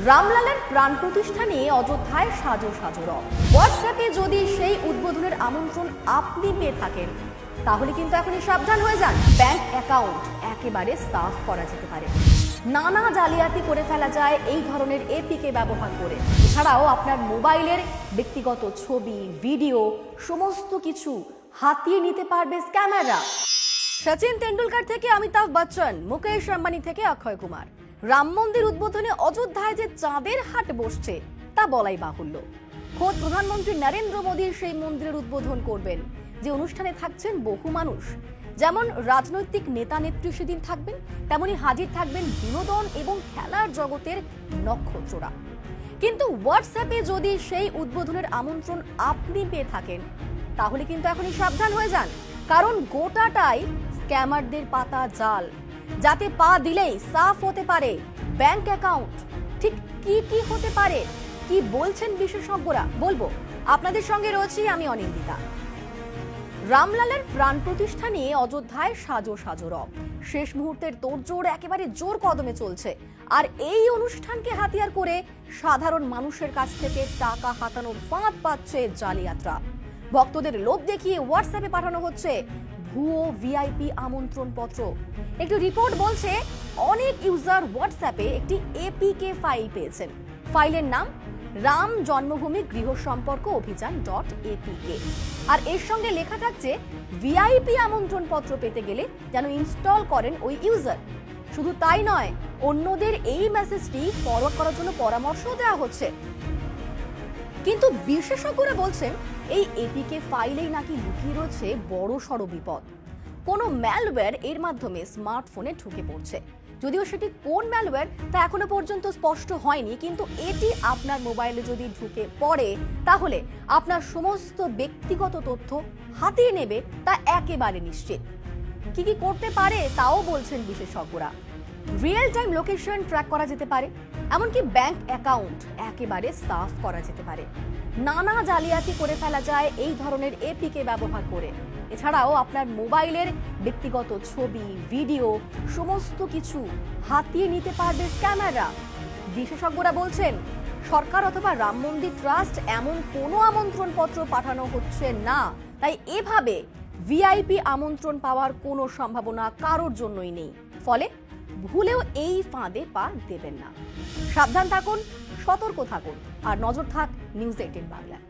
রামলালের প্রাণ প্রতিষ্ঠা নিয়ে অযোধ্যায় সাজো সাজো রব। হোয়াটসঅ্যাপে যদি সেই উদ্বোধনের আমন্ত্রণ আপনি পেয়ে থাকেন তাহলে কিন্তু এখনই সাবধান হয়ে যান। ব্যাংক অ্যাকাউন্ট একেবারে সাফ করা যেতে পারে। নানা জালিয়াতি করে ফেলা যায় এই ধরনের এপিকে ব্যবহার করে। এছাড়াও আপনার মোবাইলের ব্যক্তিগত ছবি, ভিডিও সমস্ত কিছু হাতিয়ে নিতে পারবে স্ক্যামাররা। সচিন তেন্ডুলকর থেকে অমিতাভ বচ্চন, মুকেশ আম্বানি থেকে অক্ষয় কুমার, রাম মন্দির উদ্বোধনে অযোধ্যায় যে চাঁদের হাট বসছে তা বলাই বাহুল্য। খোদ প্রধানমন্ত্রী নরেন্দ্র মোদী সেই মন্দিরের উদ্বোধন করবেন, যে অনুষ্ঠানে থাকছেন বহু মানুষ। যেমন রাজনৈতিক নেতা নেত্রী সেদিন থাকবেন, তেমনি হাজির থাকবেন বিনোদন এবং খেলার জগতের নক্ষত্ররা। কিন্তু হোয়াটসঅ্যাপে যদি সেই উদ্বোধনের আমন্ত্রণ আপনি পেয়ে থাকেন তাহলে কিন্তু এখনই সাবধান হয়ে যান, কারণ গোটাটাই স্ক্যামারদের পাতা জাল, যাতে পা দিলেই সাফ হতে পারে ব্যাংক অ্যাকাউন্ট। ঠিক কি কি হতে পারে, কি বলছেন বিশেষজ্ঞরা, বলবো। আপনাদের সঙ্গে রয়েছি আমি অনিন্দিতা। রামলালের প্রাণ প্রতিষ্ঠা নিয়ে অযোধ্যায় সাজো সাজো রব। শেষ মুহূর্তের তোড়জোড় একেবারে জোর কদমে চলছে। আর এই অনুষ্ঠানকে হাতিয়ার করে সাধারণ মানুষের কাছ থেকে টাকা হাতানোর ফাঁদ পাচ্ছে জালিয়াতরা। ভক্তদের লোভ দেখিয়ে হোয়াটসঅ্যাপে পাঠানো হচ্ছে ভুয়ো ভিআইপি আমন্ত্রণ পত্র। একটি রিপোর্ট বলছে অনেক ইউজার হোয়াটসঅ্যাপে একটি এপিকে ফাইল পেয়েছেন। ফাইলের নাম রাম জন্মভূমি গৃহ সম্পর্ক অভিযান .apk। আর এর সঙ্গে লেখা থাকছে ভিআইপি আমন্ত্রণ পত্র পেতে গেলে যেন ইনস্টল করেন ওই ইউজার। শুধু তাই নয়, অন্যদের এই মেসেজটি ফরওয়ার্ড করার জন্য পরামর্শও দেওয়া হচ্ছে। কিন্তু বিশেষজ্ঞরা বলছেন এই এপিকে ফাইলেই নাকি লুকিয়ে রয়েছে বড় সড় বিপদ। কোনো ম্যালওয়্যার এর মাধ্যমে স্মার্টফোনে ঢুকে পড়ছে। যদিও সেটি কোন ম্যালওয়্যার তা এখনো পর্যন্ত স্পষ্ট হয়নি, কিন্তু এটি আপনার মোবাইলে যদি ঢুকে পড়ে তাহলে আপনার সমস্ত ব্যক্তিগত তথ্য হাতিয়ে নেবে তা একেবারে নিশ্চিত। কি কি করতে পারে তাও বলছেন বিশেষজ্ঞরা। রিয়েল টাইম লোকেশন ট্র্যাক করা যেতে পারে, এমনকি ব্যাংক অ্যাকাউন্ট একেবারে সাফ করা যেতে পারে। নানা জালিয়াতি করে ফেলা যায় এই ধরনের এপিকে ব্যবহার করে। এছাড়াও আপনার মোবাইলের ব্যক্তিগত ছবি, ভিডিও সমস্ত কিছু হাতিয়ে নিতে পারবে স্ক্যামাররা। বিশেষজ্ঞরা বলছেন সরকার অথবা রাম মন্দির ট্রাস্ট এমন কোনো আমন্ত্রণ পত্র পাঠানো হচ্ছে না, তাই এভাবে ভিআইপি আমন্ত্রণ পাওয়ার কোনো সম্ভাবনা কারোর জন্যই নেই। ফলে ভুলেও এই ফাঁদে পা দেবেন না। সাবধান থাকুন, সতর্ক থাকুন, আর নজর থাক নিউজ 18 বাংলায়।